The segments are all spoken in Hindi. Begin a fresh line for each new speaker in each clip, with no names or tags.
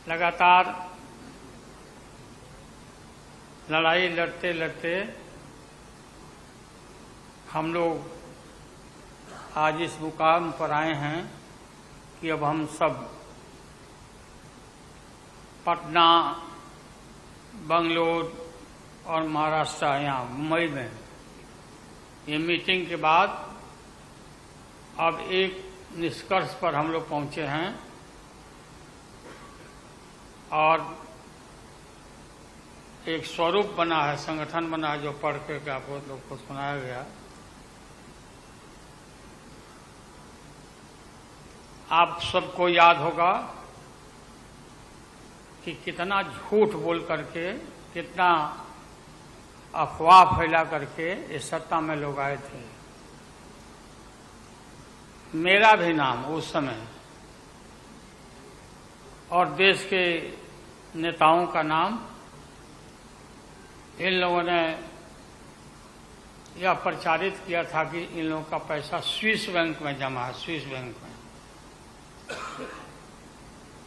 लगातार लड़ाई लड़ते लड़ते हम लोग आज इस मुकाम पर आए हैं कि अब हम सब पटना, बंगलोर और महाराष्ट्र यहाँ मुंबई में ये मीटिंग के बाद अब एक निष्कर्ष पर हम लोग पहुंचे हैं और एक स्वरूप बना है, संगठन बना है जो पढ़ करके आप लोग को सुनाया गया। आप सबको याद होगा कि कितना झूठ बोल करके, कितना अफवाह फैला करके इस सत्ता में लोग आए थे। मेरा भी नाम उस समय और देश के नेताओं का नाम इन लोगों ने यह प्रचारित किया था कि इन लोगों का पैसा स्विस बैंक में जमा है, स्विस बैंक में।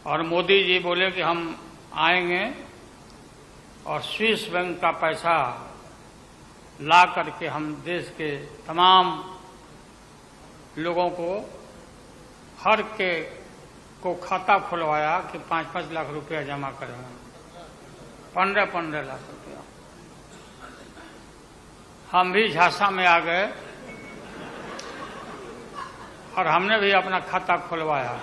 और मोदी जी बोले कि हम आएंगे और स्विस बैंक का पैसा ला करके हम देश के तमाम लोगों को हर के को खाता खुलवाया कि 5-5 लाख रुपया जमा करेंगे, 15-15 लाख रुपया। हम भी झांसा में आ गए और हमने भी अपना खाता खुलवाया।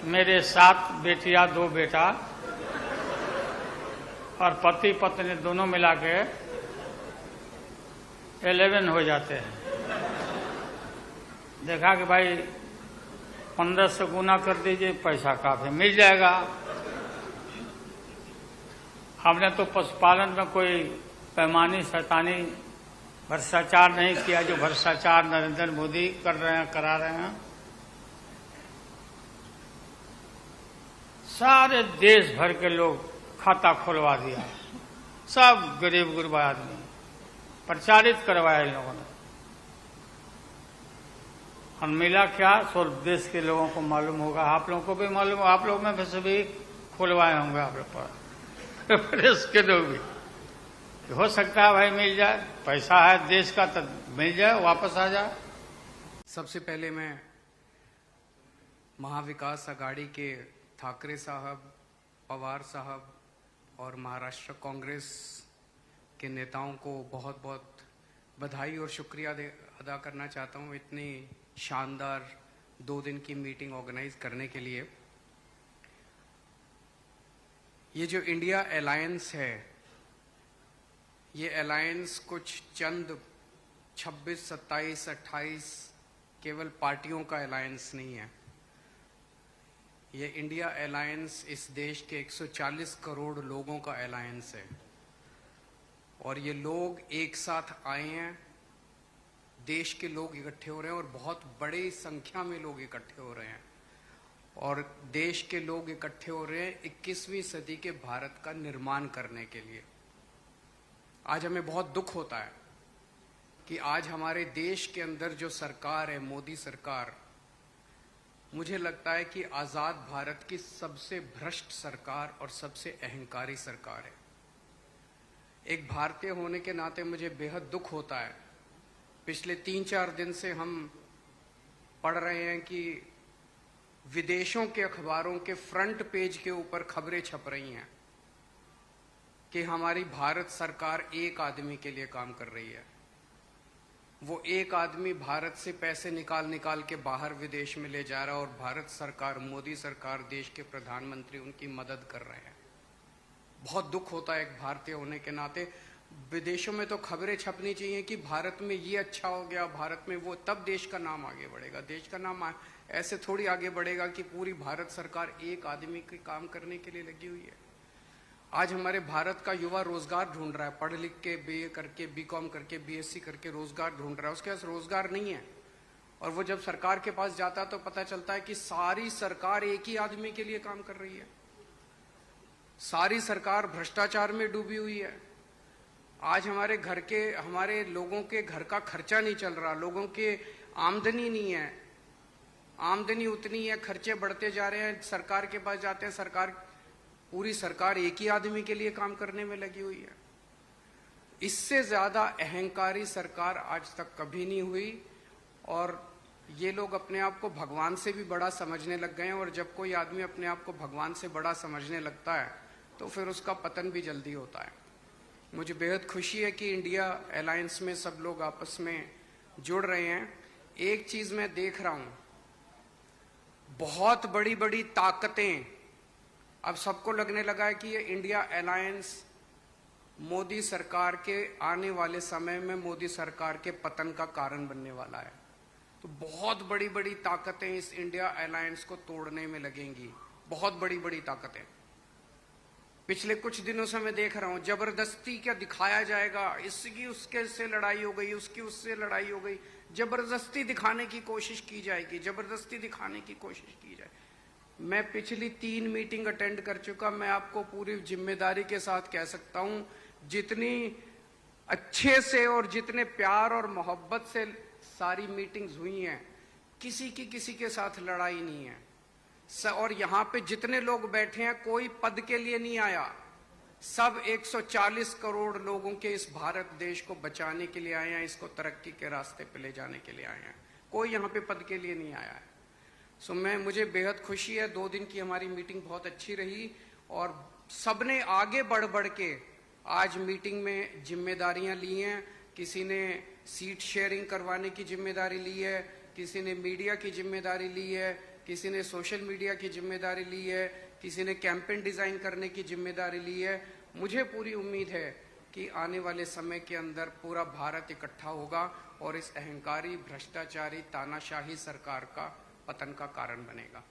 मेरे 7 बेटियां 2 बेटा और पति पत्नी दोनों मिला के 11 हो जाते हैं। देखा कि भाई 15 से गुना कर दीजिए, पैसा काफी मिल जाएगा। हमने तो पशुपालन में कोई पैमानी शैतानी भ्रष्टाचार नहीं किया जो भ्रष्टाचार नरेंद्र मोदी कर रहे हैं, करा रहे हैं। सारे देश भर के लोग खाता खुलवा दिया, सब गरीब गुरबा आदमी प्रचारित करवाया इन लोगों ने। और मिला क्या, सो देश के लोगों को मालूम होगा, आप लोगों को भी मालूम, आप लोग में से भी खुलवाए होंगे आप लोग पर, प्रेस के लोग भी। हो सकता है भाई मिल जाए, पैसा है देश का तो मिल जाए, वापस आ जाए।
सबसे पहले मैं महाविकास आघाड़ी के ठाकरे साहब, पवार साहब और महाराष्ट्र कांग्रेस के नेताओं को बहुत बहुत बधाई और शुक्रिया अदा करना चाहता हूं इतनी शानदार 2 दिन की मीटिंग ऑर्गेनाइज करने के लिए। ये जो इंडिया अलायंस है, ये अलायंस कुछ चंद 26, 27, 28 केवल पार्टियों का अलायंस नहीं है। ये इंडिया अलायंस इस देश के 140 करोड़ लोगों का अलायंस है और ये लोग एक साथ आए हैं। देश के लोग इकट्ठे हो रहे हैं और बहुत बड़ी संख्या में लोग इकट्ठे हो रहे हैं और देश के लोग इकट्ठे हो रहे हैं 21वीं सदी के भारत का निर्माण करने के लिए। आज हमें बहुत दुख होता है कि आज हमारे देश के अंदर जो सरकार है, मोदी सरकार, मुझे लगता है कि आजाद भारत की सबसे भ्रष्ट सरकार और सबसे अहंकारी सरकार है। एक भारतीय होने के नाते मुझे बेहद दुख होता है। पिछले 3-4 दिन से हम पढ़ रहे हैं कि विदेशों के अखबारों के फ्रंट पेज के ऊपर खबरें छप रही हैं कि हमारी भारत सरकार एक आदमी के लिए काम कर रही है। वो एक आदमी भारत से पैसे निकाल के बाहर विदेश में ले जा रहा है और भारत सरकार, मोदी सरकार, देश के प्रधानमंत्री उनकी मदद कर रहे हैं। बहुत दुख होता है एक भारतीय होने के नाते। विदेशों में तो खबरें छपनी चाहिए कि भारत में ये अच्छा हो गया, भारत में वो, तब देश का नाम आगे बढ़ेगा। देश का नाम ऐसे थोड़ी आगे बढ़ेगा कि पूरी भारत सरकार एक आदमी के काम करने के लिए लगी हुई है। आज हमारे भारत का युवा रोजगार ढूंढ रहा है, पढ़ लिख के बीए करके, बीकॉम करके, बीएससी करके रोजगार ढूंढ रहा है। उसके पास रोजगार नहीं है और वो जब सरकार के पास जाता है तो पता चलता है कि सारी सरकार एक ही आदमी के लिए काम कर रही है। सारी सरकार भ्रष्टाचार में डूबी हुई है। आज हमारे लोगों के घर का खर्चा नहीं चल रहा, लोगों के आमदनी नहीं है, आमदनी उतनी है, खर्चे बढ़ते जा रहे हैं, सरकार के पास जाते हैं, पूरी सरकार एक ही आदमी के लिए काम करने में लगी हुई है। इससे ज्यादा अहंकारी सरकार आज तक कभी नहीं हुई। और ये लोग अपने आप को भगवान से भी बड़ा समझने लग गए हैं, और जब कोई आदमी अपने आप को भगवान से बड़ा समझने लगता है तो फिर उसका पतन भी जल्दी होता है। मुझे बेहद खुशी है कि इंडिया अलायंस में सब लोग आपस में जुड़ रहे हैं। एक चीज मैं देख रहा हूं, बहुत बड़ी बड़ी ताकतें, अब सबको लगने लगा है कि ये इंडिया अलायंस मोदी सरकार के आने वाले समय में मोदी सरकार के पतन का कारण बनने वाला है। तो बहुत बड़ी बड़ी ताकतें इस इंडिया अलायंस को तोड़ने में लगेंगी, बहुत बड़ी बड़ी ताकतें। पिछले कुछ दिनों से मैं देख रहा हूं, जबरदस्ती क्या दिखाया जाएगा, इसकी उसके से लड़ाई हो गई, उसकी उससे लड़ाई हो गई, जबरदस्ती दिखाने की कोशिश की जाएगी, जबरदस्ती दिखाने की कोशिश की जाए। मैं पिछली 3 मीटिंग अटेंड कर चुका, मैं आपको पूरी जिम्मेदारी के साथ कह सकता हूं, जितनी अच्छे से और जितने प्यार और मोहब्बत से सारी मीटिंग्स हुई हैं, किसी के साथ लड़ाई नहीं है। और यहां पे जितने लोग बैठे हैं, कोई पद के लिए नहीं आया, सब 140 करोड़ लोगों के इस भारत देश को बचाने के लिए आए हैं, इसको तरक्की के रास्ते पे ले जाने के लिए आए हैं। कोई यहाँ पे पद के लिए नहीं आया है। सो मुझे बेहद खुशी है, 2 दिन की हमारी मीटिंग बहुत अच्छी रही और सबने आगे बढ़ बढ़ के आज मीटिंग में जिम्मेदारियां ली हैं। किसी ने सीट शेयरिंग करवाने की जिम्मेदारी ली है, किसी ने मीडिया की जिम्मेदारी ली है, किसी ने सोशल मीडिया की जिम्मेदारी ली है, किसी ने कैंपेन डिजाइन करने की जिम्मेदारी ली है। मुझे पूरी उम्मीद है कि आने वाले समय के अंदर पूरा भारत इकट्ठा होगा और इस अहंकारी, भ्रष्टाचारी, तानाशाही सरकार का पतन का कारण बनेगा।